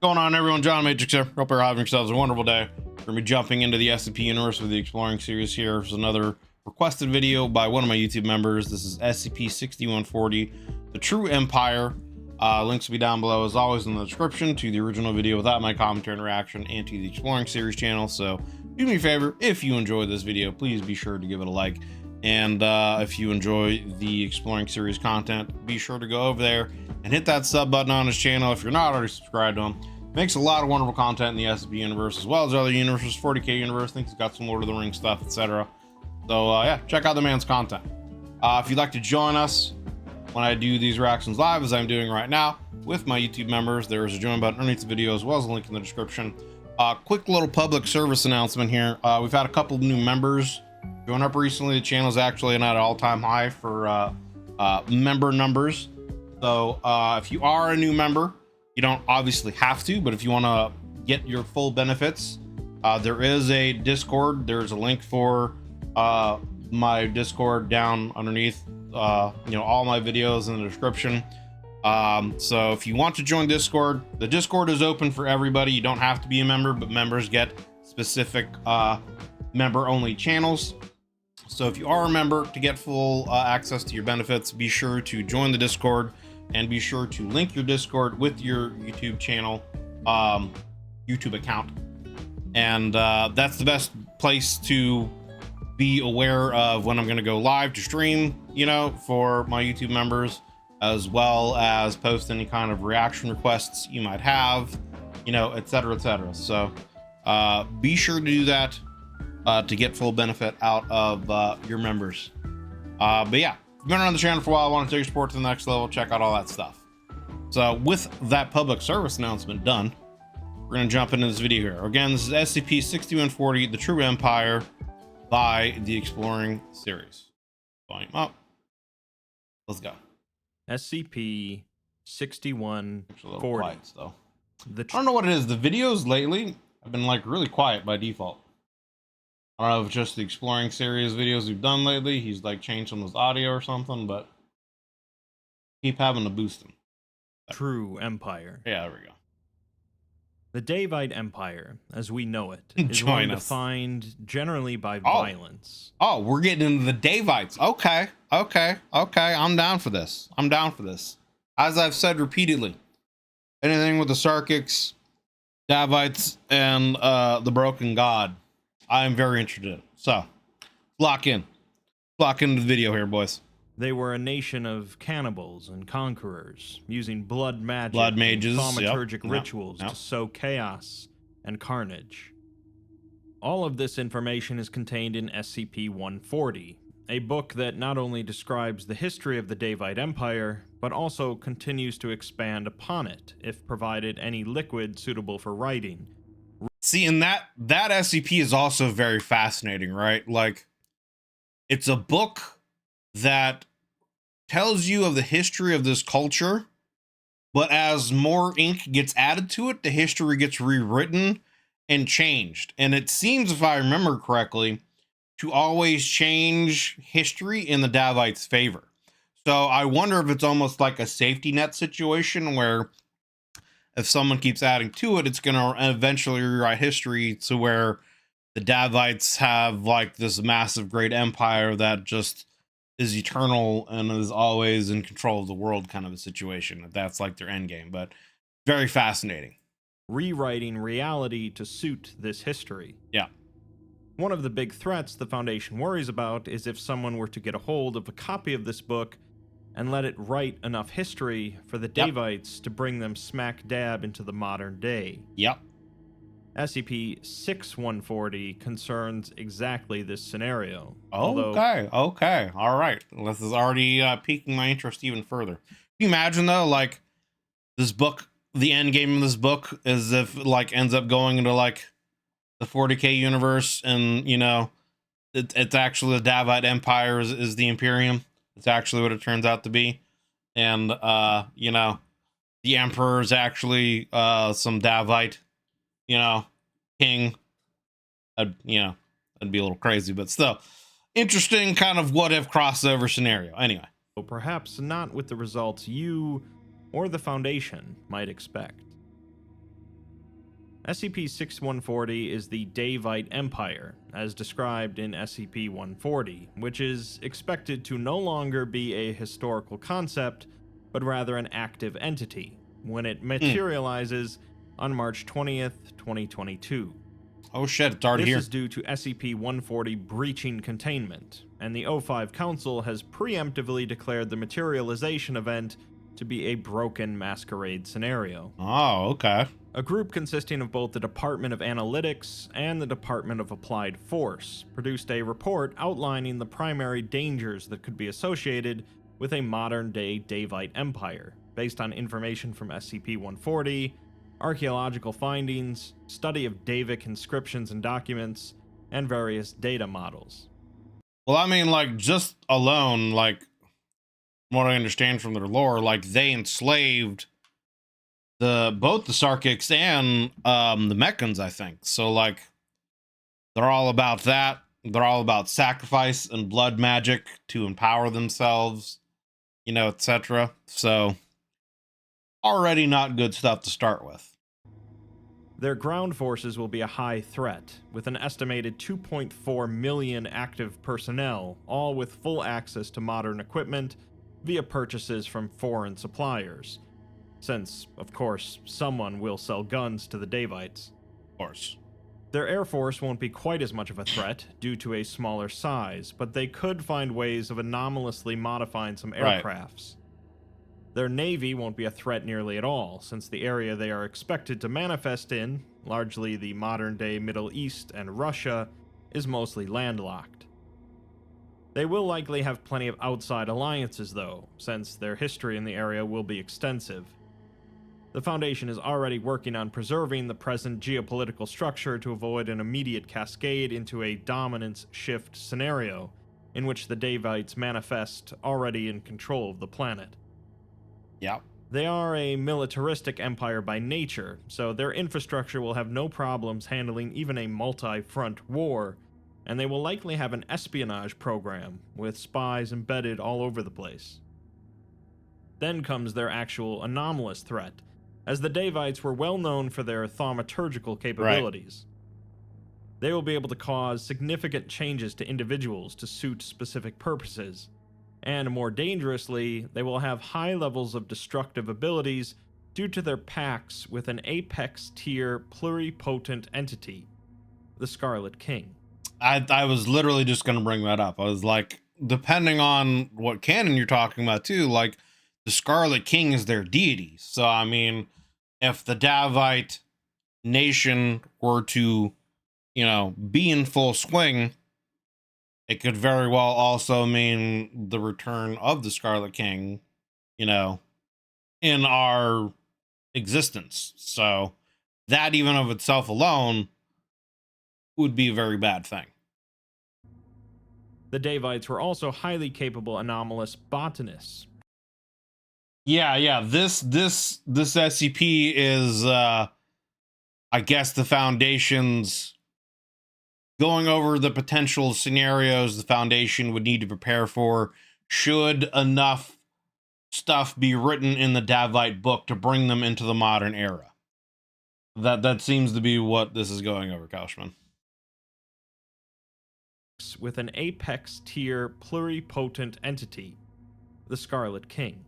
Going on, everyone? John Matrix here. Hope you're having yourselves a wonderful day. We're gonna be jumping into the SCP universe with the Exploring series here. There's another requested video by one of my YouTube members. This is SCP-6140, The True Empire. Links will be down below, as always, in the description to the original video without my commentary and reaction, and to the Exploring series channel. So do me a favor, if you enjoyed this video, please be sure to give it a like. And if you enjoy the Exploring series content, be sure to go over there and hit that sub button on his channel if you're not already subscribed to him. Makes a lot of wonderful content in the SCP universe, as well as other universes, 40k universe. I think he's got some Lord of the Rings stuff, etc. So yeah, check out the man's content. If you'd like to join us when I do these reactions live, as I'm doing right now with my YouTube members, there is a join button underneath the video, as well as a link in the description. Quick little public service announcement here. We've had a couple of new members join up recently. The channel is actually at an all-time high for member numbers. So if you are a new member, you don't obviously have to, but if you want to get your full benefits, there is a Discord. There's a link for my Discord down underneath all my videos in the description. So if you want to join Discord, the Discord is open for everybody. You don't have to be a member, but members get specific member only channels. So if you are a member, to get full access to your benefits, be sure to join the Discord, and be sure to link your Discord with your YouTube channel, YouTube account. And that's the best place to be aware of when I'm going to go live to stream, for my YouTube members, as well as post any kind of reaction requests you might have, etc., etc. So be sure to do that to get full benefit out of your members. But yeah, if you've been around the channel for a while, I want to take your support to the next level, check out all that stuff. So with that public service announcement done, we're going to jump into this video here. Again, this is SCP-6140, The True Empire, by the Exploring series. Volume up. Let's go. SCP-6140. Quiet, though. I don't know what it is. The videos lately have been like really quiet by default. I don't know if it's just the Exploring series videos we've done lately. He's like changed some of his audio or something, but keep having to boost him. True Empire. Yeah, there we go. The Davite Empire, as we know it, is one defined generally by violence. Oh, we're getting into the Davites. Okay. I'm down for this. As I've said repeatedly, anything with the Sarkics, Davites, and the Broken God, I'm very interested in. So, lock into the video here, boys. They were a nation of cannibals and conquerors, using blood magic, blood mages, thaumaturgic rituals to sow chaos and carnage. All of this information is contained in SCP-140, a book that not only describes the history of the Davite Empire, but also continues to expand upon it, if provided any liquid suitable for writing. See, and that SCP is also very fascinating, right? Like, it's a book that tells you of the history of this culture, but as more ink gets added to it, the history gets rewritten and changed. And it seems, if I remember correctly, to always change history in the Davites' favor. So I wonder if it's almost like a safety net situation where if someone keeps adding to it, it's going to eventually rewrite history to where the Davites have like this massive great empire that just is eternal and is always in control of the world, kind of a situation. That's like their end game, but very fascinating. Rewriting reality to suit this history. Yeah. One of the big threats the Foundation worries about is if someone were to get a hold of a copy of this book and let it write enough history for the Davites to bring them smack dab into the modern day. Yep. SCP-6140 concerns exactly this scenario. Okay, all right. This is already piquing my interest even further. Can you imagine, though, like, this book, the end game of this book is if it, like, ends up going into, like, the 40k universe, and, it's actually the Davite Empire is the Imperium. It's actually what it turns out to be. And, the Emperor is actually some Davite, king. It'd be a little crazy, but still interesting kind of what if crossover scenario. Anyway. Perhaps not with the results you or the Foundation might expect. SCP-6140 is the Davite Empire, as described in SCP-140, which is expected to no longer be a historical concept, but rather an active entity, when it materializes on March 20th, 2022. Oh shit, it's already here. This is due to SCP-140 breaching containment, and the O5 Council has preemptively declared the materialization event to be a broken masquerade scenario. Oh, okay. A group consisting of both the Department of Analytics and the Department of Applied Force produced a report outlining the primary dangers that could be associated with a modern-day Davite empire, based on information from SCP-140, archaeological findings, study of Davic inscriptions and documents, and various data models. Well, I mean, like, just alone, like, from what I understand from their lore, like, they enslaved both the Sarkics and the Meccans, I think. So, like, they're all about that. They're all about sacrifice and blood magic to empower themselves, you know, etc. So, already not good stuff to start with. Their ground forces will be a high threat, with an estimated 2.4 million active personnel, all with full access to modern equipment via purchases from foreign suppliers. Since, of course, someone will sell guns to the Davites. Of course. Their air force won't be quite as much of a threat due to a smaller size, but they could find ways of anomalously modifying some aircrafts. Their navy won't be a threat nearly at all, since the area they are expected to manifest in, largely the modern-day Middle East and Russia, is mostly landlocked. They will likely have plenty of outside alliances, though, since their history in the area will be extensive. The Foundation is already working on preserving the present geopolitical structure to avoid an immediate cascade into a dominance shift scenario, in which the Davites manifest already in control of the planet. Yep. They are a militaristic empire by nature, so their infrastructure will have no problems handling even a multi-front war, and they will likely have an espionage program, with spies embedded all over the place. Then comes their actual anomalous threat, as the Davites were well known for their thaumaturgical capabilities. Right. They will be able to cause significant changes to individuals to suit specific purposes, and more dangerously, they will have high levels of destructive abilities due to their pacts with an apex-tier pluripotent entity, the Scarlet King. I was literally just going to bring that up. I was like, depending on what canon you're talking about too, like, the Scarlet King is their deity. So, I mean, if the Davite nation were to, you know, be in full swing, it could very well also mean the return of the Scarlet King, you know, in our existence. So that even of itself alone would be a very bad thing. The Davites were also highly capable anomalous botanists. Yeah. This SCP is, I guess, the Foundation's going over the potential scenarios the Foundation would need to prepare for should enough stuff be written in the Davite book to bring them into the modern era. That seems to be what this is going over, Kaushman. With an apex-tier pluripotent entity, the Scarlet King.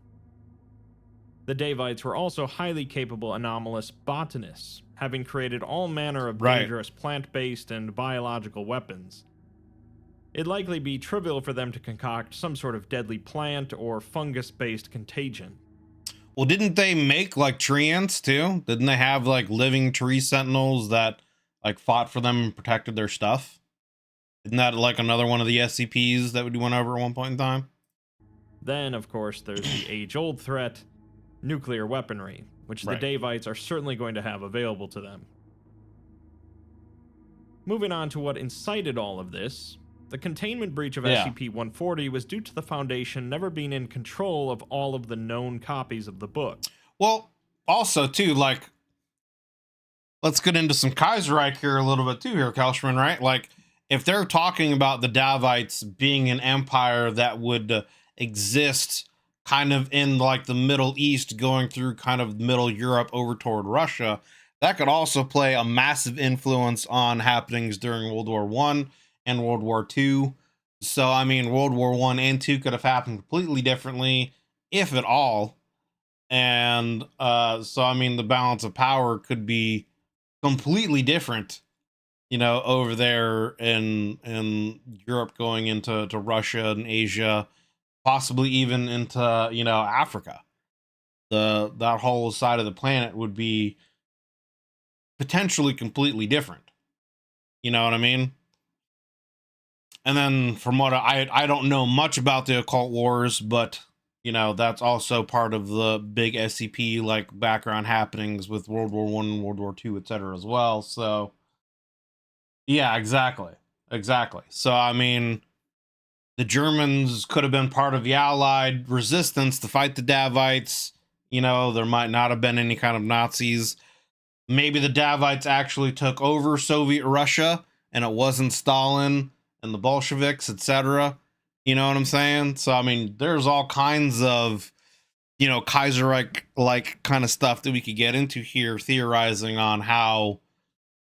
The Davites were also highly capable anomalous botanists, having created all manner of dangerous plant-based and biological weapons. It'd likely be trivial for them to concoct some sort of deadly plant or fungus-based contagion. Well, didn't they make, like, tree ants, too? Didn't they have, like, living tree sentinels that, like, fought for them and protected their stuff? Isn't that, like, another one of the SCPs that we went over at one point in time? Then, of course, there's the age-old threat, nuclear weaponry, which the Davites are certainly going to have available to them. Moving on to what incited all of this, the containment breach of SCP-140 was due to the Foundation never being in control of all of the known copies of the book. Well, also, too, like, let's get into some Kaiserreich here a little bit, too, here, Kaushman, right? Like, if they're talking about the Davites being an empire that would exist kind of in, like, the Middle East, going through kind of Middle Europe over toward Russia, that could also play a massive influence on happenings during World War One and World War Two. So, I mean, World War One and Two could have happened completely differently, if at all. And so, I mean, the balance of power could be completely different, you know, over there in Europe, going into Russia and Asia, possibly even into, you know, Africa. That whole side of the planet would be potentially completely different. You know what I mean? And then from what I don't know much about the occult wars, but you know, that's also part of the big SCP like background happenings with World War One, World War Two, etc. as well. So yeah, exactly. Exactly. So I mean, the Germans could have been part of the Allied resistance to fight the Davites. You know, there might not have been any kind of Nazis. Maybe the Davites actually took over Soviet Russia and it wasn't Stalin and the Bolsheviks, etc. You know what I'm saying? So, I mean, there's all kinds of, you know, Kaiserreich like kind of stuff that we could get into here, theorizing on how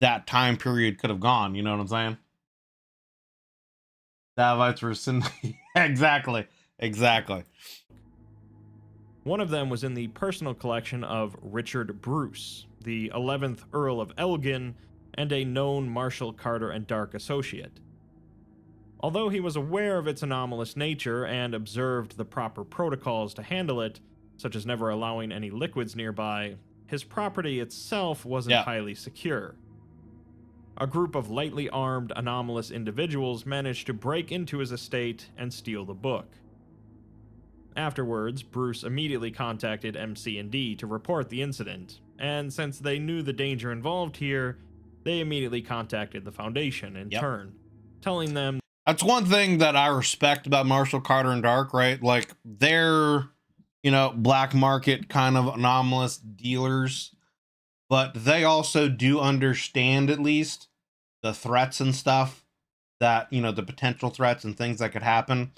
that time period could have gone. You know what I'm saying? Davites were exactly, exactly. One of them was in the personal collection of Richard Bruce, the 11th Earl of Elgin, and a known Marshall Carter and Dark associate. Although he was aware of its anomalous nature and observed the proper protocols to handle it, such as never allowing any liquids nearby, his property itself wasn't highly secure. A group of lightly armed, anomalous individuals managed to break into his estate and steal the book. Afterwards, Bruce immediately contacted MC&D to report the incident, and since they knew the danger involved here, they immediately contacted the Foundation in turn, telling them... That's one thing that I respect about Marshall Carter and Dark, right? Like, they're, you know, black market kind of anomalous dealers, but they also do understand, at least, the threats and stuff that, you know, the potential threats and things that could happen.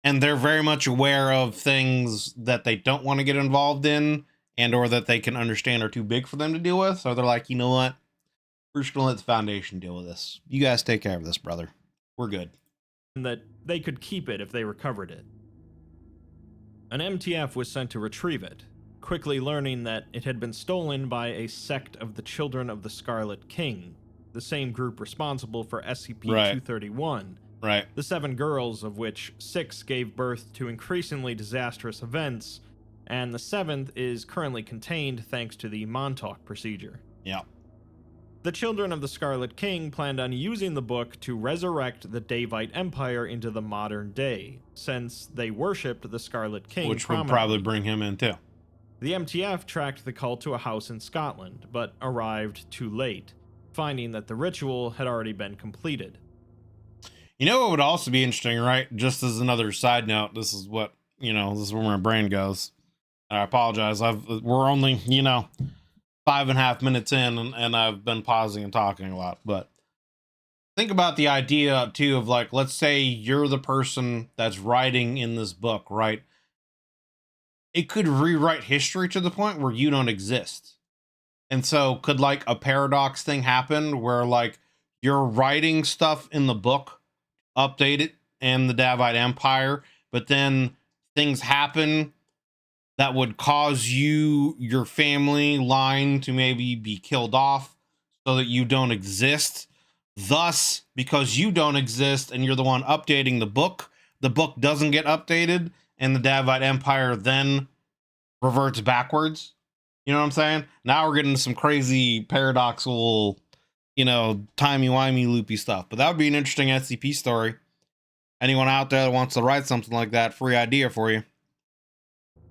And they're very much aware of things that they don't want to get involved in and or that they can understand are too big for them to deal with. So they're like, you know what? We're just going to let the Foundation deal with this. You guys take care of this, brother. We're good. That they could keep it if they recovered it. An MTF was sent to retrieve it, quickly learning that it had been stolen by a sect of the Children of the Scarlet King, the same group responsible for SCP-231. Right. The 7 girls, of which 6 gave birth to increasingly disastrous events, and the 7th is currently contained thanks to the Montauk procedure. Yeah. The Children of the Scarlet King planned on using the book to resurrect the Davite Empire into the modern day, since they worshipped the Scarlet King, which would probably bring him in too. The MTF tracked the cult to a house in Scotland, but arrived too late, finding that the ritual had already been completed. You know what would also be interesting, right? Just as another side note, this is what, you know, this is where my brain goes. I apologize. We're only, you know, 5.5 minutes in and I've been pausing and talking a lot, but think about the idea too of like, let's say you're the person that's writing in this book, right? It could rewrite history to the point where you don't exist. And so could like a paradox thing happen where like you're writing stuff in the book, update it in the Davite Empire, but then things happen that would cause your family line to maybe be killed off so that you don't exist. Thus, because you don't exist and you're the one updating the book doesn't get updated and the Davite Empire then reverts backwards. You know what I'm saying? Now we're getting some crazy paradoxical, you know, timey-wimey loopy stuff. But that would be an interesting SCP story. Anyone out there that wants to write something like that, free idea for you.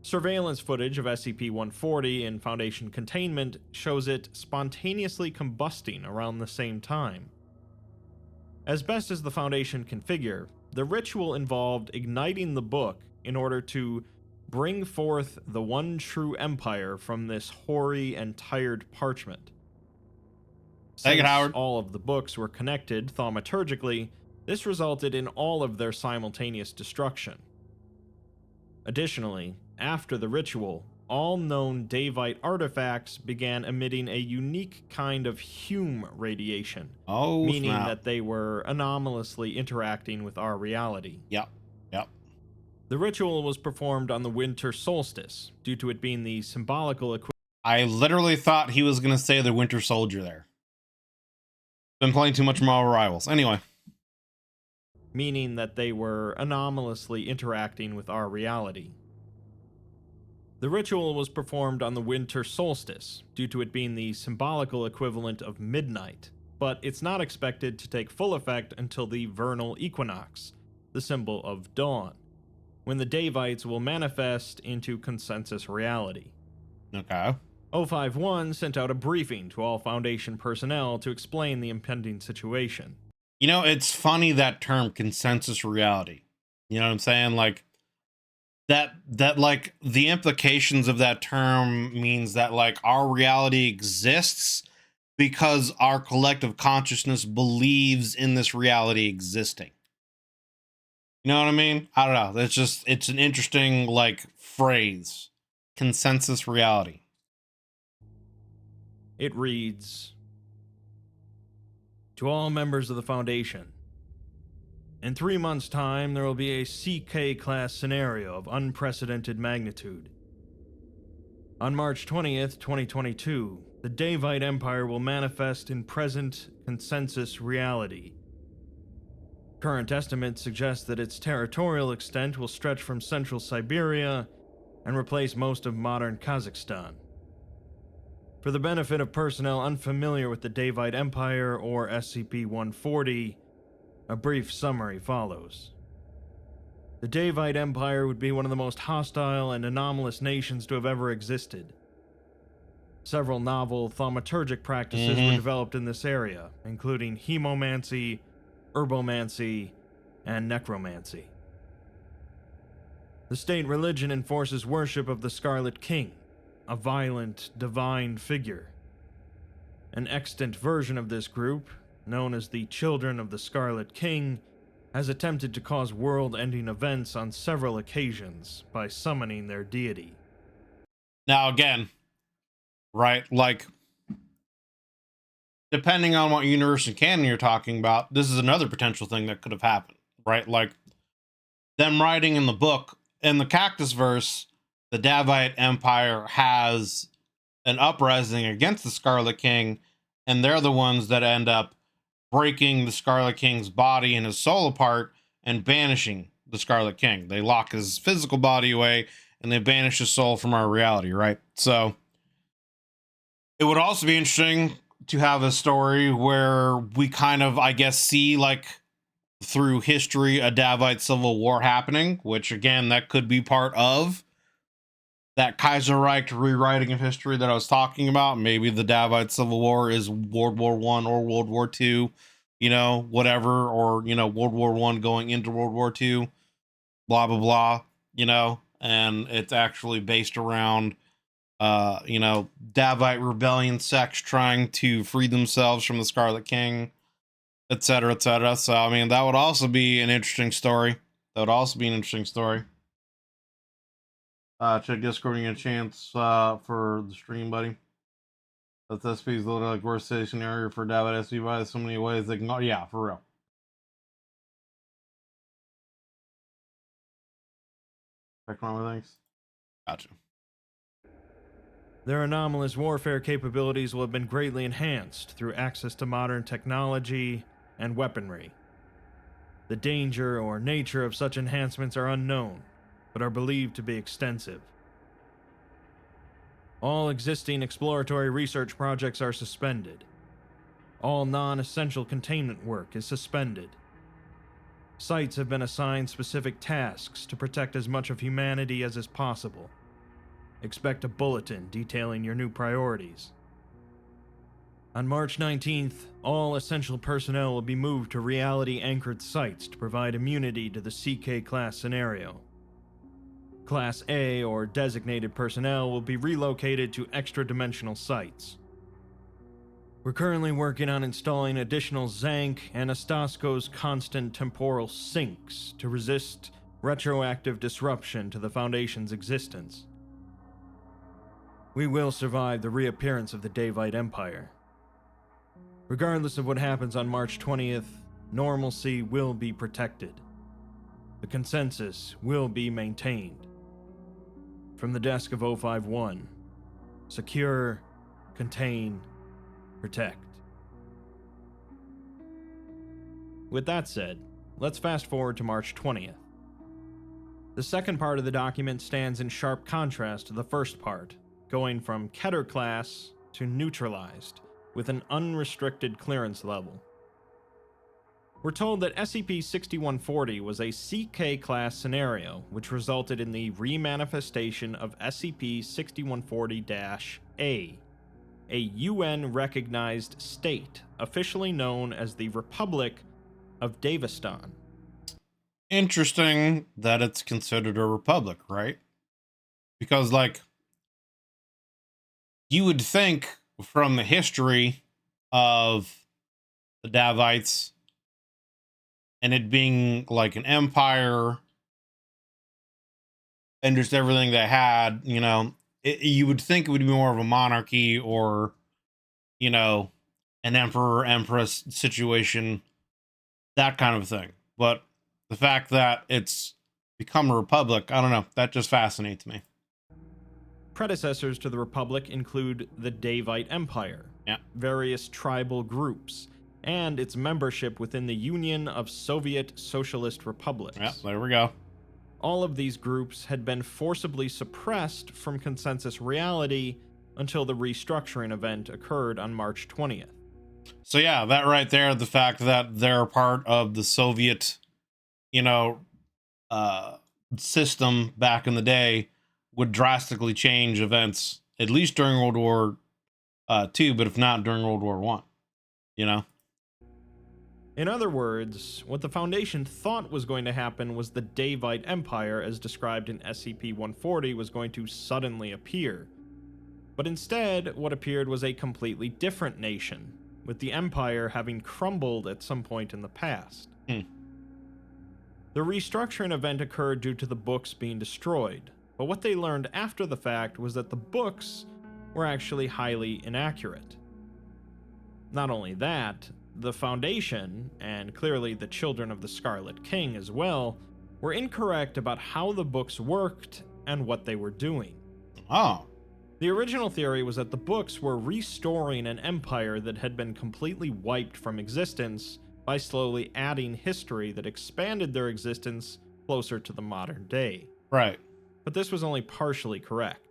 Surveillance footage of SCP-140 in Foundation containment shows it spontaneously combusting around the same time. As best as the Foundation can figure, the ritual involved igniting the book in order to bring forth the one true empire from this hoary and tired parchment. Take it, Howard. All of the books were connected thaumaturgically, this resulted in all of their simultaneous destruction. Additionally, after the ritual, all known Davite artifacts began emitting a unique kind of Hume radiation, meaning that they were anomalously interacting with our reality. Yep. The ritual was performed on the winter solstice, due to it being the symbolical equivalent. I literally thought he was going to say the Winter Soldier there. Been playing too much Marvel Rivals. Anyway. Meaning that they were anomalously interacting with our reality. The ritual was performed on the winter solstice, due to it being the symbolical equivalent of midnight, but it's not expected to take full effect until the vernal equinox, the symbol of dawn, when the Davites will manifest into consensus reality. Okay. 051 sent out a briefing to all Foundation personnel to explain the impending situation. You know, it's funny, that term, consensus reality. You know what I'm saying? Like, that like, the implications of that term means that, like, our reality exists because our collective consciousness believes in this reality existing. You know what I mean? I don't know. That's just, it's an interesting, like, phrase. Consensus reality. It reads, "To all members of the Foundation, in 3 months' time, there will be a CK-class scenario of unprecedented magnitude. On March 20th, 2022, the Davite Empire will manifest in present consensus reality. Current estimates suggest that its territorial extent will stretch from central Siberia and replace most of modern Kazakhstan. For the benefit of personnel unfamiliar with the Davite Empire or SCP-140, a brief summary follows. The Davite Empire would be one of the most hostile and anomalous nations to have ever existed. Several novel thaumaturgic practices were developed in this area, including hemomancy, herbomancy, and necromancy. The state religion enforces worship of the Scarlet King, a violent, divine figure. An extant version of this group, known as the Children of the Scarlet King, has attempted to cause world-ending events on several occasions by summoning their deity." Now, again, right, like, depending on what universe and canon you're talking about, this is another potential thing that could have happened, right? Like, them writing in the book, in the Cactus verse, the Davite Empire has an uprising against the Scarlet King, and they're the ones that end up breaking the Scarlet King's body and his soul apart and banishing the Scarlet King. They lock his physical body away and they banish his soul from our reality, right? So it would also be interesting to have a story where we kind of, I guess, see, like, through history, a Davite civil war happening, which, again, that could be part of that Kaiserreich rewriting of history that I was talking about. Maybe the Davite Civil War is World War I or World War II, you know, whatever, or, you know, World War I going into World War II, blah, blah, blah, you know, and it's actually based around, you know, Davite rebellion sects trying to free themselves from the Scarlet King, etc., etc. So, I mean, that would also be an interesting story. Check Discord when you get a chance for the stream, buddy. That SP is literally like worst case scenario for David SP by so many ways they can go. Yeah, for real. Check one more things. Gotcha. Their anomalous warfare capabilities will have been greatly enhanced through access to modern technology and weaponry. The danger or nature of such enhancements are unknown, but are believed to be extensive. All existing exploratory research projects are suspended. All non-essential containment work is suspended. Sites have been assigned specific tasks to protect as much of humanity as is possible. Expect a bulletin detailing your new priorities. On March 19th, all essential personnel will be moved to reality-anchored sites to provide immunity to the CK-class scenario. Class A, or designated personnel, will be relocated to extra-dimensional sites. We're currently working on installing additional Zank and Ostasko's constant temporal sinks to resist retroactive disruption to the Foundation's existence. We will survive the reappearance of the Davite Empire. Regardless of what happens on March 20th, normalcy will be protected. The consensus will be maintained. From the desk of 051, secure, contain, protect. With that said, let's fast forward to March 20th. The second part of the document stands in sharp contrast to the first part, going from Keter class to neutralized, with an unrestricted clearance level. We're told that SCP-6140 was a CK-class scenario, which resulted in the remanifestation of SCP-6140-A, a UN-recognized state officially known as the Republic of Davistan. Interesting that it's considered a republic, right? Because, like, you would think from the history of the Davites and it being like an empire and just everything they had, you know, you would think it would be more of a monarchy or, you know, an emperor empress situation, that kind of thing. But the fact that it's become a republic, I don't know, that just fascinates me. Predecessors to the Republic include the Davite Empire, various tribal groups, and its membership within the Union of Soviet Socialist Republics. Yeah, there we go. All of these groups had been forcibly suppressed from consensus reality until the restructuring event occurred on March 20th. So yeah, that right there, the fact that they're part of the Soviet, you know, system back in the day would drastically change events, at least during World War II, but if not during World War I, you know? In other words, what the Foundation thought was going to happen was the Davite Empire, as described in SCP-140, was going to suddenly appear. But instead, what appeared was a completely different nation, with the Empire having crumbled at some point in the past. The restructuring event occurred due to the books being destroyed, but what they learned after the fact was that the books were actually highly inaccurate. Not only that, the Foundation, and clearly the Children of the Scarlet King as well, were incorrect about how the books worked and what they were doing. Oh. The original theory was that the books were restoring an empire that had been completely wiped from existence by slowly adding history that expanded their existence closer to the modern day. Right. But this was only partially correct.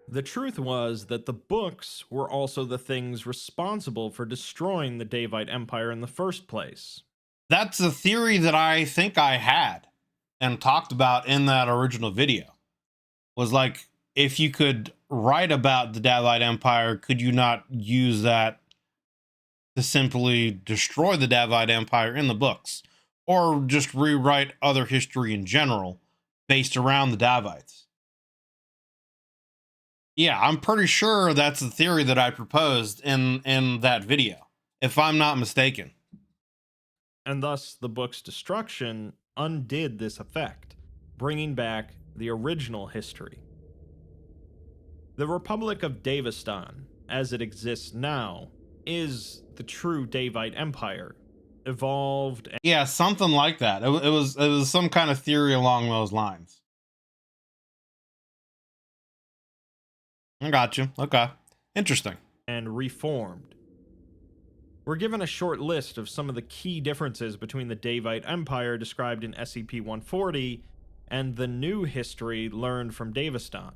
The truth was that the books were also the things responsible for destroying the Davite Empire in the first place. That's a theory that I think I had and talked about in that original video. Was like, if you could write about the Davite Empire, could you not use that to simply destroy the Davite Empire in the books? Or just rewrite other history in general based around the Davites? Yeah, I'm pretty sure that's the theory that I proposed in that video, if I'm not mistaken. And thus, the book's destruction undid this effect, bringing back the original history. The Republic of Davistan, as it exists now, is the true Davite Empire, evolved and Yeah, something like that. It was some kind of theory along those lines. I got you. Okay. Interesting. reformed. We're given a short list of some of the key differences between the Davite Empire described in SCP-140 and the new history learned from Davistan.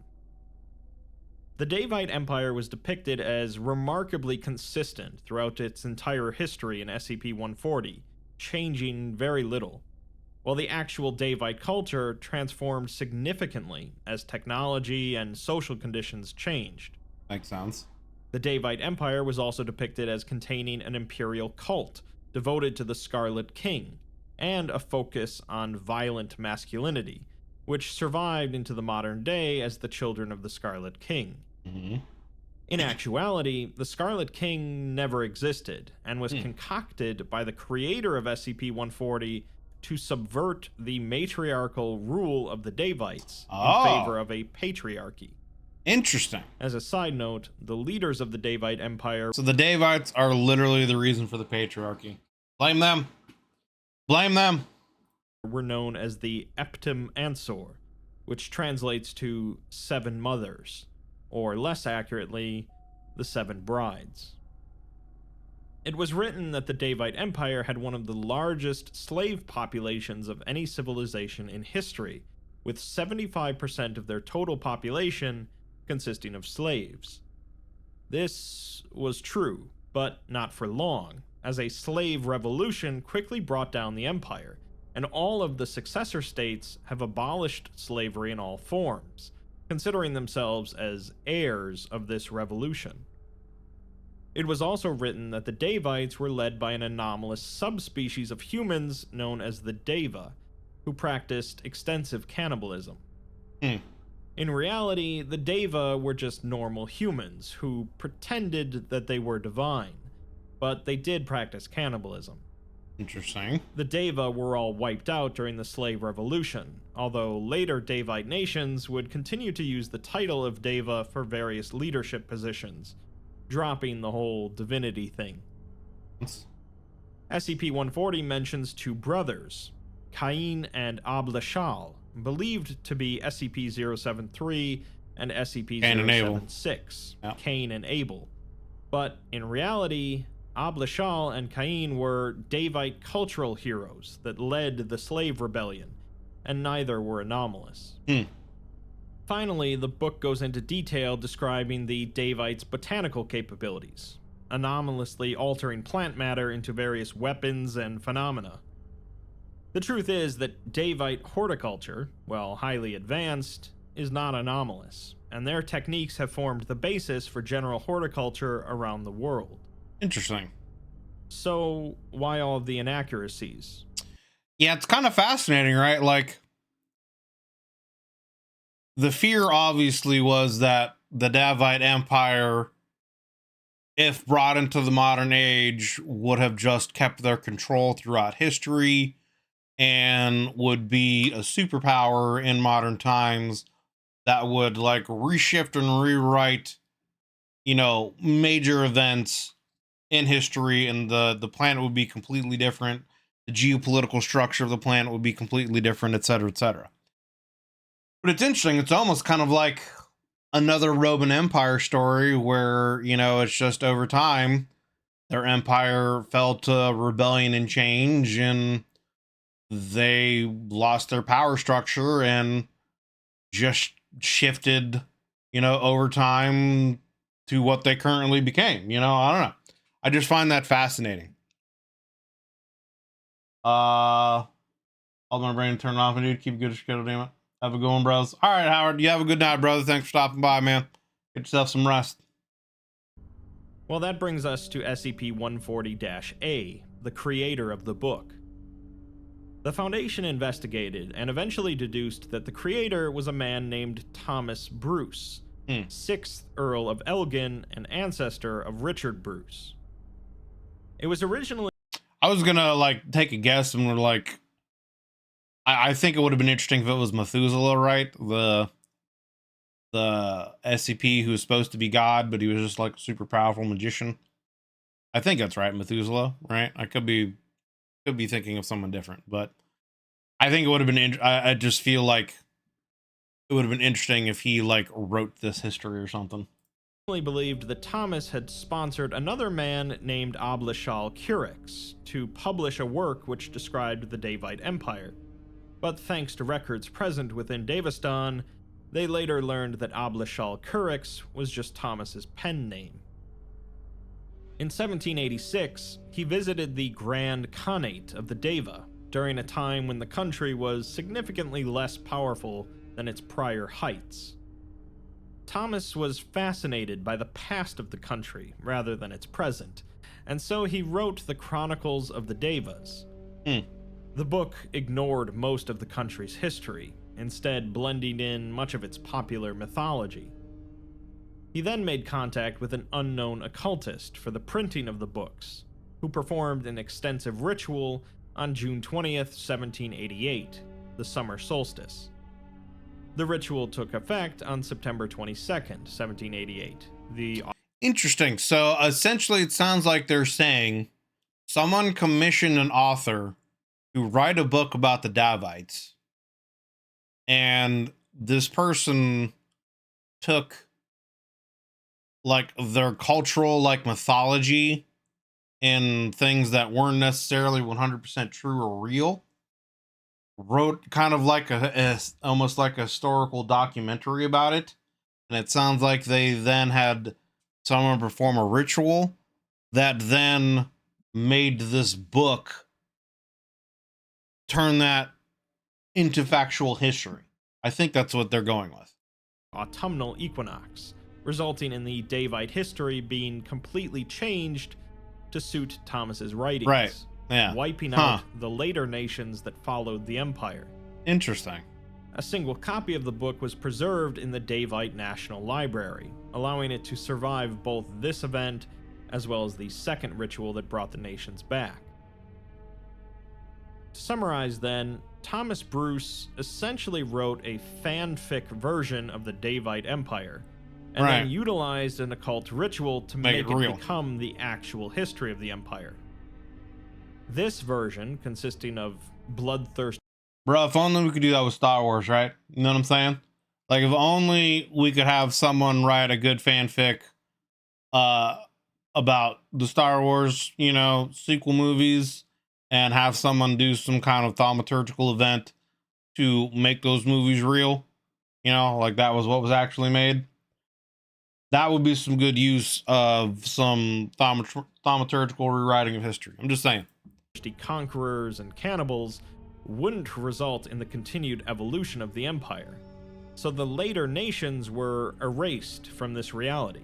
The Davite Empire was depicted as remarkably consistent throughout its entire history in SCP-140, changing very little, while the actual Davite culture transformed significantly as technology and social conditions changed. Makes sense. The Davite Empire was also depicted as containing an imperial cult devoted to the Scarlet King, and a focus on violent masculinity, which survived into the modern day as the Children of the Scarlet King. Mm-hmm. In actuality, the Scarlet King never existed, and was concocted by the creator of SCP-140 to subvert the matriarchal rule of the Davites in favor of a patriarchy. Interesting. As a side note, the leaders of the Davite Empire, So the Davites are literally the reason for the patriarchy. Blame them. Blame them. were known as the Eptim Ansor, which translates to 7 mothers, or less accurately, the 7 brides. It was written that the Davite Empire had one of the largest slave populations of any civilization in history, with 75% of their total population consisting of slaves. This was true, but not for long, as a slave revolution quickly brought down the empire, and all of the successor states have abolished slavery in all forms, considering themselves as heirs of this revolution. It was also written that the Davites were led by an anomalous subspecies of humans known as the Deva, who practiced extensive cannibalism. In reality, the Deva were just normal humans who pretended that they were divine, but they did practice cannibalism. Interesting. The Deva were all wiped out during the slave revolution, although later Davite nations would continue to use the title of Deva for various leadership positions, dropping the whole divinity thing. SCP-140 mentions 2 brothers, Cain and Ablashal, believed to be SCP-073 and SCP-076, Cain and Abel. But in reality, Ablashal and Cain were Davite cultural heroes that led the slave rebellion, and neither were anomalous. Finally, the book goes into detail describing the Davites' botanical capabilities, anomalously altering plant matter into various weapons and phenomena. The truth is that Davite horticulture, while highly advanced, is not anomalous, and their techniques have formed the basis for general horticulture around the world. Interesting. So, why all of the inaccuracies? Yeah, it's kind of fascinating, right? Like, the fear obviously was that the Davite Empire, if brought into the modern age, would have just kept their control throughout history and would be a superpower in modern times that would like reshift and rewrite, you know, major events in history, and the planet would be completely different. The geopolitical structure of the planet would be completely different, et cetera, et cetera. But it's interesting. It's almost kind of like another Roman Empire story where, you know, it's just over time, their empire fell to rebellion and change, and they lost their power structure and just shifted, you know, over time to what they currently became. You know, I don't know. I just find that fascinating. Hold my brain and turn it off, dude. Keep a good schedule, damn it. Have a good one, bros. All right, Howard. You have a good night, brother. Thanks for stopping by, man. Get yourself some rest. Well, that brings us to SCP-140-A, the creator of the book. The Foundation investigated and eventually deduced that the creator was a man named Thomas Bruce, 6th Earl of Elgin and ancestor of Richard Bruce. It was originally... I was gonna, like, take a guess and we're like... I think it would have been interesting if it was Methuselah, right? The SCP who was supposed to be God, but he was just, like, a super powerful magician. I think that's right, Methuselah, right? I could be thinking of someone different, but I think it would have been, I just feel like it would have been interesting if he like wrote this history or something. Believed that Thomas had sponsored another man named Ablashal Curix to publish a work which described the Davite Empire, but thanks to records present within Davistan, they later learned that Ablashal Curix was just Thomas's pen name. In 1786, he visited the Grand Khanate of the Deva during a time when the country was significantly less powerful than its prior heights. Thomas was fascinated by the past of the country rather than its present, and so he wrote the Chronicles of the Devas. The book ignored most of the country's history, instead blending in much of its popular mythology. He then made contact with an unknown occultist for the printing of the books, who performed an extensive ritual on June 20th, 1788, the summer solstice. The ritual took effect on September 22nd, 1788. Interesting. So essentially, it sounds like they're saying someone commissioned an author to write a book about the Davites, and this person took like their cultural like mythology and things that weren't necessarily 100% true or real, wrote kind of like almost like a historical documentary about it. And it sounds like they then had someone perform a ritual that then made this book, turn that into factual history. I think that's what they're going with. Autumnal equinox, resulting in the Davite history being completely changed to suit Thomas's writings. Right. Yeah. Wiping out the later nations that followed the empire. Interesting. A single copy of the book was preserved in the Davite National Library, allowing it to survive both this event as well as the second ritual that brought the nations back. To summarize then, Thomas Bruce essentially wrote a fanfic version of the Davite Empire, and then utilized an occult ritual to make it become the actual history of the empire. This version, consisting of bloodthirsty... Bro, if only we could do that with Star Wars, right? You know what I'm saying? Like, if only we could have someone write a good fanfic about the Star Wars, you know, sequel movies, and have someone do some kind of thaumaturgical event to make those movies real. You know, like that was what was actually made. That would be some good use of some thaumaturgical rewriting of history. I'm just saying. Conquerors and cannibals wouldn't result in the continued evolution of the empire, so the later nations were erased from this reality.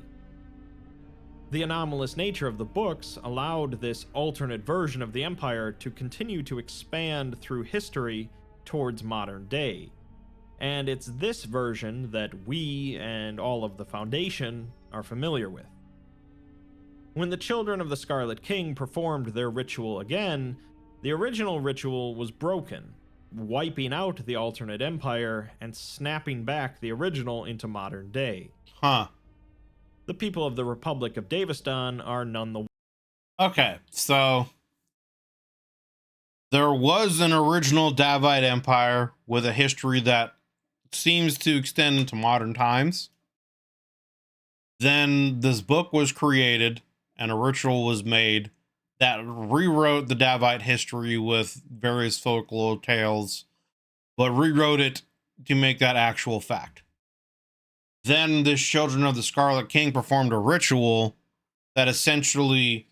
The anomalous nature of the books allowed this alternate version of the empire to continue to expand through history towards modern day, and it's this version that we and all of the Foundation are familiar with. When the children of the Scarlet King performed their ritual again, the original ritual was broken, wiping out the alternate empire and snapping back the original into modern day. The people of the Republic of Davistan are none the... Okay, so there was an original Davite empire with a history that seems to extend into modern times. Then this book was created and a ritual was made that rewrote the Davite history with various folklore tales, but rewrote it to make that actual fact. Then the children of the Scarlet King performed a ritual that essentially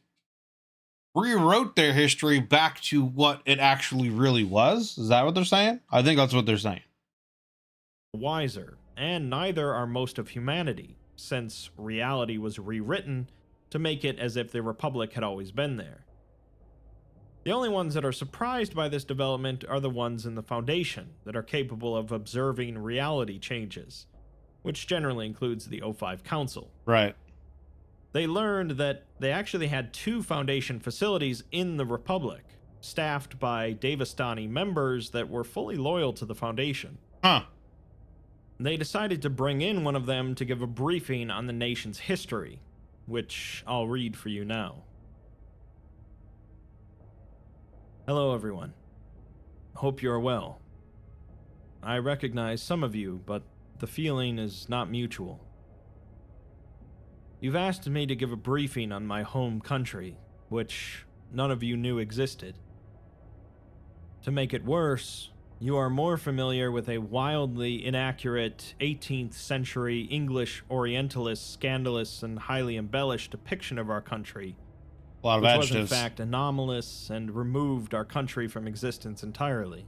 rewrote their history back to what it actually really was. Is that what they're saying? I think that's what they're saying. Wiser, and neither are most of humanity, since reality was rewritten to make it as if the Republic had always been there. The only ones that are surprised by this development are the ones in the Foundation that are capable of observing reality changes, which generally includes the O5 Council. Right. They learned that they actually had 2 Foundation facilities in the Republic, staffed by Davistani members that were fully loyal to the Foundation. They decided to bring in one of them to give a briefing on the nation's history, which I'll read for you now. Hello, everyone. Hope you're well. I recognize some of you, but the feeling is not mutual. You've asked me to give a briefing on my home country, which none of you knew existed. To make it worse, you are more familiar with a wildly inaccurate 18th century English Orientalist, scandalous, and highly embellished depiction of our country, a lot of which adjectives. was in fact anomalous and removed our country from existence entirely.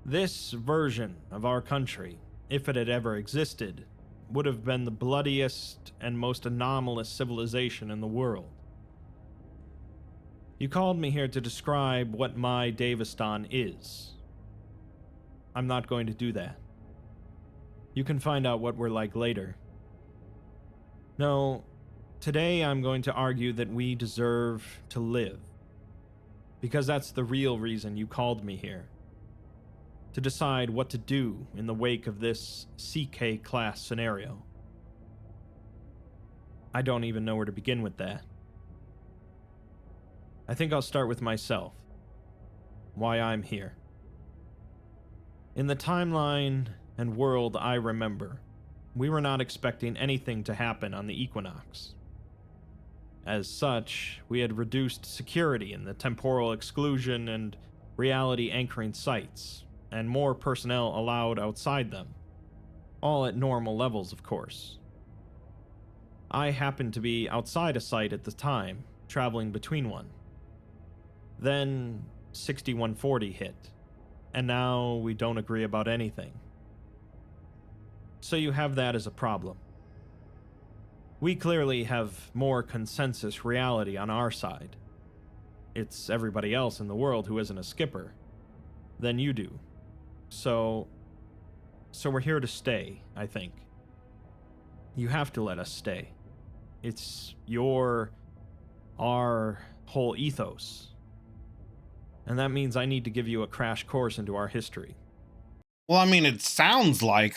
This version of our country, if it had ever existed, would have been the bloodiest and most anomalous civilization in the world. You called me here to describe what my Davistan is. I'm not going to do that. You can find out what we're like later. No, today I'm going to argue that we deserve to live. Because that's the real reason you called me here. to decide what to do in the wake of this CK class scenario. I don't even know where to begin with that. I think I'll start with myself. Why I'm here. In the timeline and world I remember, we were not expecting anything to happen on the equinox. As such, we had reduced security in the temporal exclusion and reality anchoring sites, and more personnel allowed outside them, all at normal levels, of course. I happened to be outside a site at the time, traveling between one. Then 6140 hit, and now we don't agree about anything. So you have that as a problem. We clearly have more consensus reality on our side. It's everybody else in the world who isn't a skipper than you do. So we're here to stay, I think. You have to let us stay. It's our whole ethos. And that means I need to give you a crash course into our history. Well, I mean, it sounds like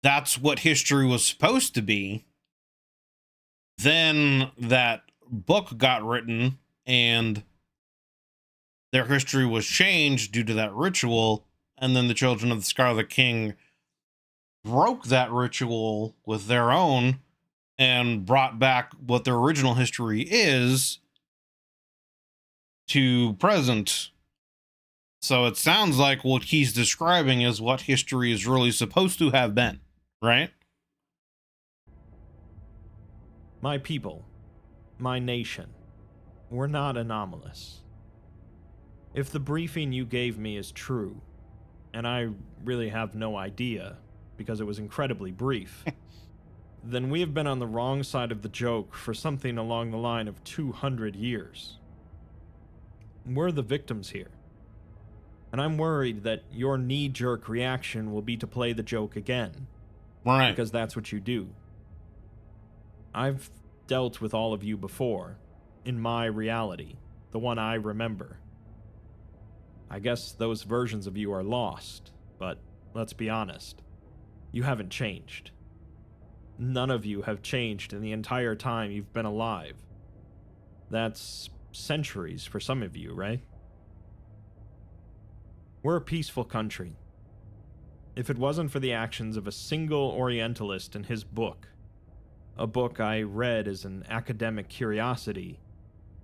that's what history was supposed to be. Then that book got written and their history was changed due to that ritual. And then the Children of the Scarlet King broke that ritual with their own and brought back what their original history is to present. So it sounds like what he's describing is what history is really supposed to have been, right? My people, my nation, we're not anomalous. If the briefing you gave me is true, and I really have no idea because it was incredibly brief, then we have been on the wrong side of the joke for something along the line of 200 years. We're the victims here. And I'm worried that your knee-jerk reaction will be to play the joke again. Right. Because that's what you do. I've dealt with all of you before, in my reality, the one I remember. I guess those versions of you are lost, but let's be honest, you haven't changed. None of you have changed in the entire time you've been alive. That's centuries for some of you, right? We're a peaceful country. If it wasn't for the actions of a single Orientalist in his book, a book I read as an academic curiosity,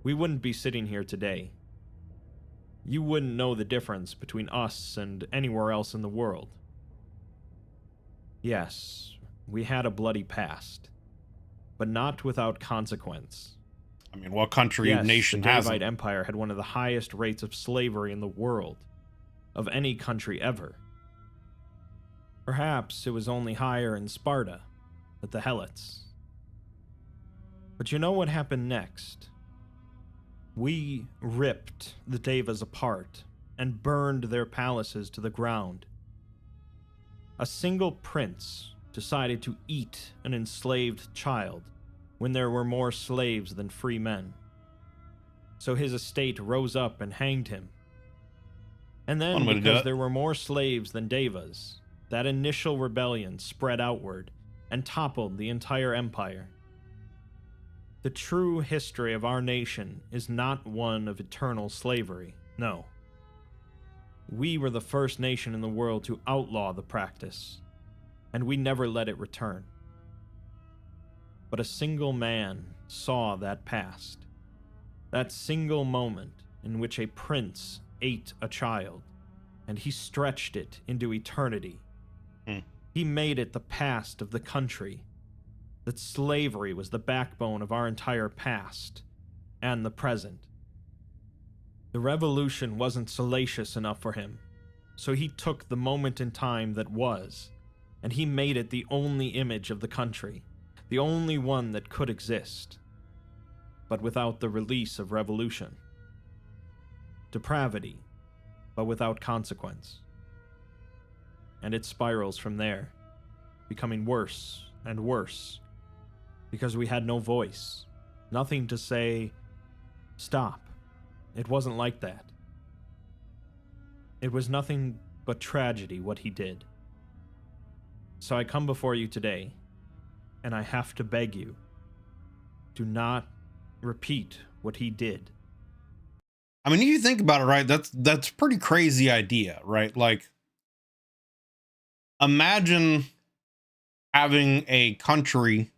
we wouldn't be sitting here today. You wouldn't know the difference between us and anywhere else in the world. Yes, we had a bloody past, but not without consequence. I mean, what country Yes, nation the hasn't? Davite Empire had one of the highest rates of slavery in the world, of any country ever. Perhaps it was only higher in Sparta, at the Helots. But you know what happened next? We ripped the Devas apart and burned their palaces to the ground. A single prince decided to eat an enslaved child when there were more slaves than free men. So his estate rose up and hanged him. And then, because there were more slaves than Devas, that initial rebellion spread outward and toppled the entire empire. The true history of our nation is not one of eternal slavery, no. We were the first nation in the world to outlaw the practice, and we never let it return. But a single man saw that past, that single moment in which a prince ate a child, and he stretched it into eternity. He made it the past of the country, that slavery was the backbone of our entire past and the present. The revolution wasn't salacious enough for him, so he took the moment in time that was, and he made it the only image of the country, the only one that could exist, but without the release of revolution. Depravity, but without consequence. And it spirals from there, becoming worse and worse, because we had no voice, nothing to say, stop. It wasn't like that. It was nothing but tragedy what he did. So I come before you today, and I have to beg you, do not repeat what he did. I mean, if you think about it, right, that's a pretty crazy idea, right? Like, imagine having a country.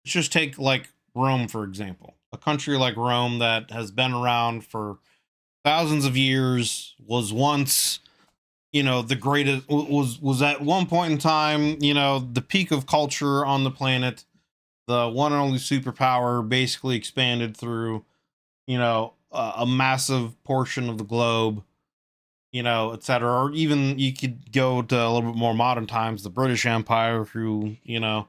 Let's just take like Rome, for example. A country like Rome that has been around for thousands of years, was once, the greatest, was at one point in time, the peak of culture on the planet, the one and only superpower, basically expanded through, a massive portion of the globe, et cetera. Or even you could go to a little bit more modern times, the British Empire, who, the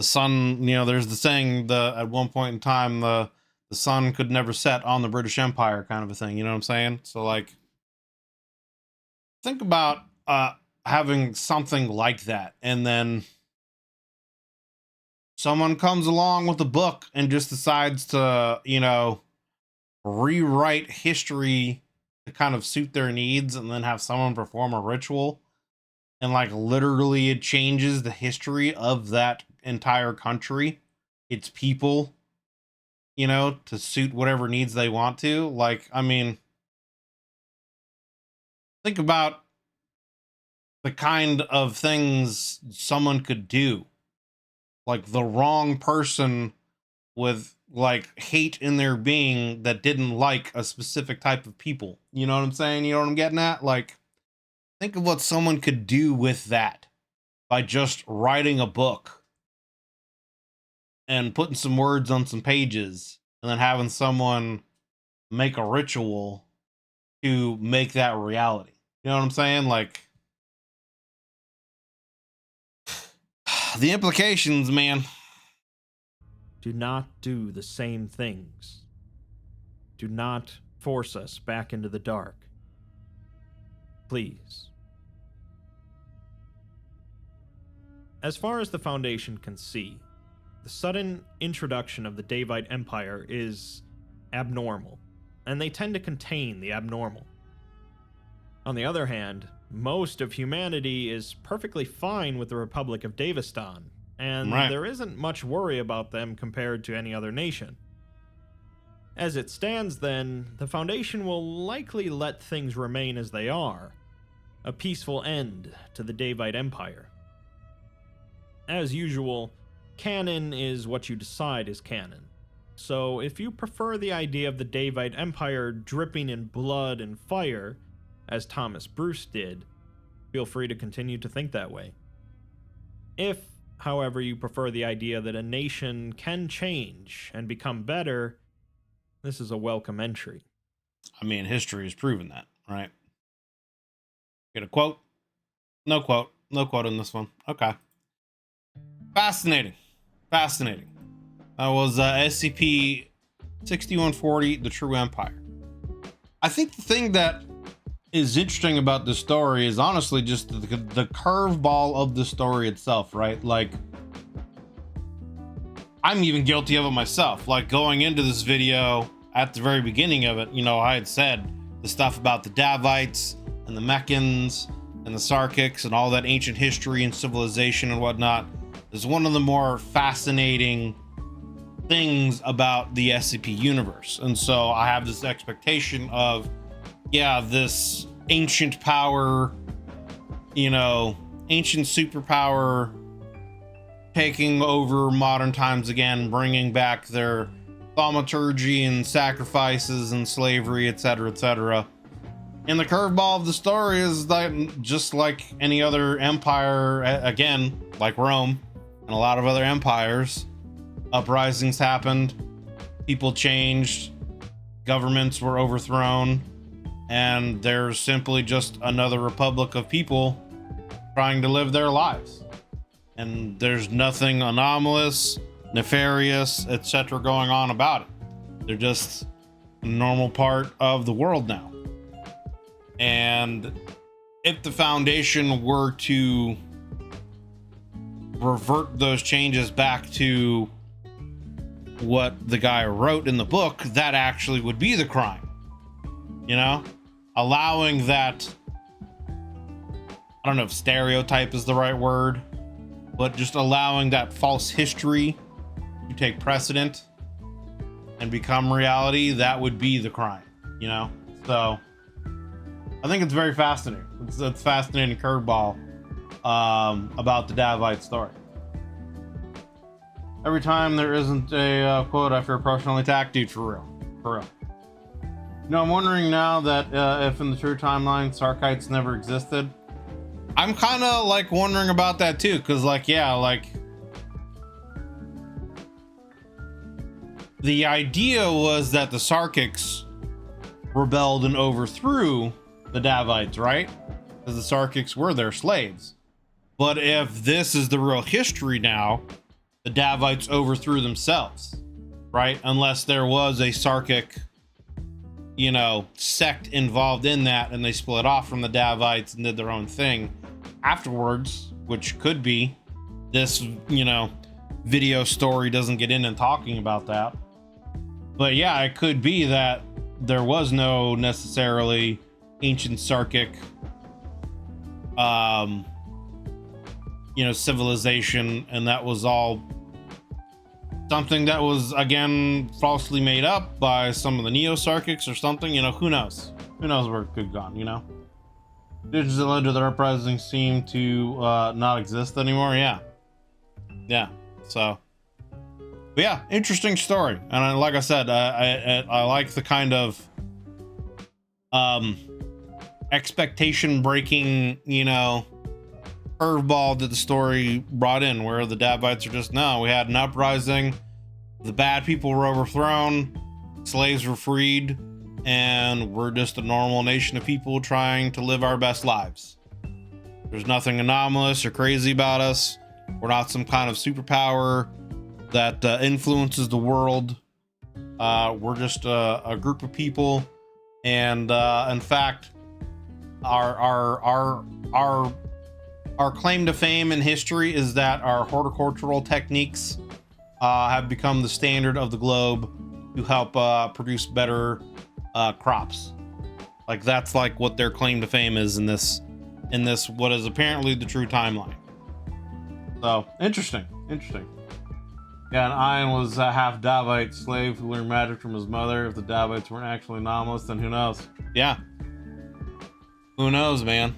sun, there's the saying, at one point in time, the sun could never set on the British Empire, kind of a thing. You know what I'm saying? So, like, think about having something like that, and then someone comes along with a book and just decides to, rewrite history to kind of suit their needs, and then have someone perform a ritual, and like literally it changes the history of that entire country, its people, to suit whatever needs they want to. Like, I mean, think about the kind of things someone could do. Like, the wrong person with like hate in their being that didn't like a specific type of people. You know what I'm saying? You know what I'm getting at? Like, think of what someone could do with that by just writing a book and putting some words on some pages, and then having someone make a ritual to make that reality. You know what I'm saying? Like, the implications, man. Do not do the same things. Do not force us back into the dark. Please. As far as the Foundation can see, the sudden introduction of the Davite Empire is abnormal, and they tend to contain the abnormal. On the other hand, most of humanity is perfectly fine with the Republic of Davistan, and there isn't much worry about them compared to any other nation. As it stands then, the Foundation will likely let things remain as they are, a peaceful end to the Davite Empire. As usual, canon is what you decide is canon. So if you prefer the idea of the Davite Empire dripping in blood and fire, as Thomas Bruce did, feel free to continue to think that way. If, however, you prefer the idea that a nation can change and become better, this is a welcome entry. I mean, history has proven that, right? Get a quote? No quote. No quote in this one. Okay. Fascinating. Fascinating. That was SCP-6140, The True Empire. I think the thing that is interesting about this story is honestly just the curveball of the story itself, right? Like, I'm even guilty of it myself. Like, going into this video, at the very beginning of it, I had said the stuff about the Davites and the Meccans and the Sarkics and all that ancient history and civilization and whatnot is one of the more fascinating things about the SCP universe. And so I have this expectation of, yeah, this ancient power, ancient superpower taking over modern times again, bringing back their thaumaturgy and sacrifices and slavery, etc., etc. And the curveball of the story is that, just like any other empire, again, like Rome and a lot of other empires, uprisings happened, people changed, governments were overthrown, and there's simply just another republic of people trying to live their lives. And there's nothing anomalous, nefarious, etc. going on about it. They're just a normal part of the world now. And if the Foundation were to revert those changes back to what the guy wrote in the book, that actually would be the crime. allowing that, I don't know if stereotype is the right word, but just allowing that false history to take precedent and become reality, that would be the crime, you know? So I think it's very fascinating. It's a fascinating curveball about the Davite story. Every time there isn't a quote, I fear personally attack, dude, for real. You know, I'm wondering now that if in the true timeline, Sarkites never existed. I'm kind of like wondering about that too, because like, yeah, like the idea was that the Sarkics rebelled and overthrew the Davites, right? Because the Sarkics were their slaves. But if this is the real history now, the Davites overthrew themselves, right? Unless there was a Sarkic, you know, sect involved in that, and they split off from the Davites and did their own thing afterwards, which could be. This, you know, video story doesn't get in and talking about that. But yeah, it could be that there was no necessarily ancient Sarkic, you know, civilization, and that was all something that was, again, falsely made up by some of the Neo-Sarkics or something. You know, who knows? Who knows where it could have gone, you know? Traditions that led to the uprising seem to not exist anymore. Yeah. So, but yeah, interesting story. And like I said, I like the kind of expectation breaking, you know, curveball that the story brought in, where the Davites are just, no, we had an uprising, the bad people were overthrown, slaves were freed, and we're just a normal nation of people trying to live our best lives. There's nothing anomalous or crazy about us. We're not some kind of superpower that influences the world. We're just a group of people, and in fact, our claim to fame in history is that our horticultural techniques have become the standard of the globe to help produce better crops. Like, that's like what their claim to fame is in this what is apparently the true timeline. So interesting. Yeah, and Ian was a half Davite slave who learned magic from his mother. If the Davites weren't actually anomalous, then who knows? Yeah, who knows, man.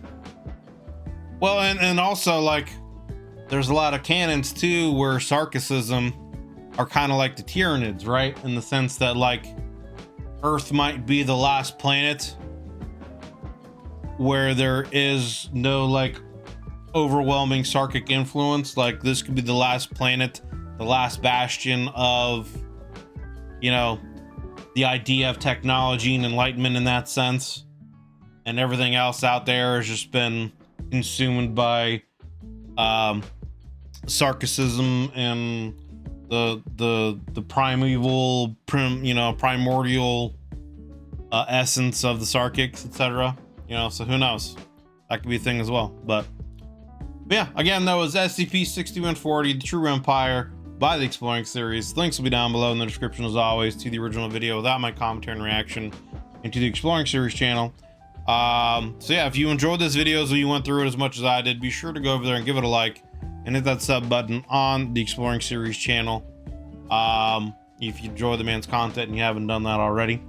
Well, and also, like, there's a lot of canons too where Sarkicism are kind of like the Tyranids, right? In the sense that, like, Earth might be the last planet where there is no, like, overwhelming Sarkic influence. Like, this could be the last planet, the last bastion of, you know, the idea of technology and enlightenment in that sense. And everything else out there has just been consumed by Sarkicism and the primeval, primordial essence of the Sarkics, etc. You know, so who knows? That could be a thing as well. But yeah, again, that was SCP-6140, The True Empire by the Exploring Series. Links will be down below in the description, as always, to the original video without my commentary and reaction, and to the Exploring Series channel. So yeah, if you enjoyed this video as you went through it as much as I did, be sure to go over there and give it a like and hit that sub button on the Exploring Series channel. If you enjoy the man's content and you haven't done that already.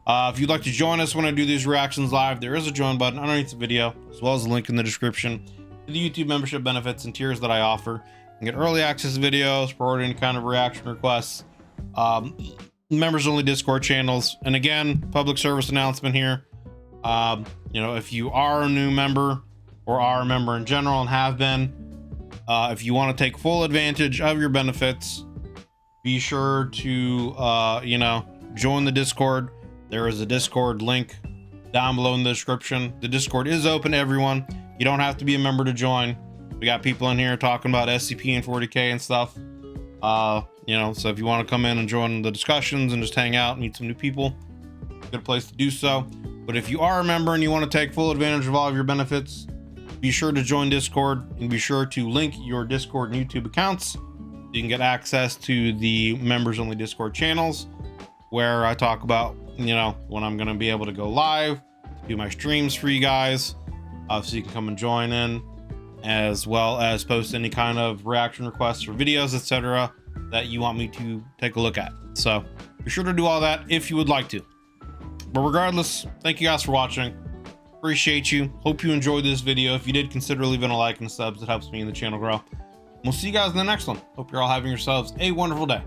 If you'd like to join us when I do these reactions live, there is a join button underneath the video, as well as a link in the description to the YouTube membership benefits and tiers that I offer. You can get early access videos, priority any kind of reaction requests, members only Discord channels, and again, public service announcement here. You know, if you are a new member or are a member in general and have been, if you want to take full advantage of your benefits, be sure to, you know, join the Discord. There is a Discord link down below in the description. The Discord is open to everyone. You don't have to be a member to join. We got people in here talking about SCP and 40K and stuff. You know, so if you want to come in and join the discussions and just hang out and meet some new people, good place to do so. But if you are a member and you want to take full advantage of all of your benefits, be sure to join Discord and be sure to link your Discord and YouTube accounts. You can get access to the members only Discord channels, where I talk about, you know, when I'm going to be able to go live, do my streams for you guys, so you can come and join in, as well as post any kind of reaction requests or videos, etc., that you want me to take a look at. So be sure to do all that if you would like to. But regardless, thank you guys for watching. Appreciate you. Hope you enjoyed this video. If you did, consider leaving a like and subs. It helps me and the channel grow. We'll see you guys in the next one. Hope you're all having yourselves a wonderful day.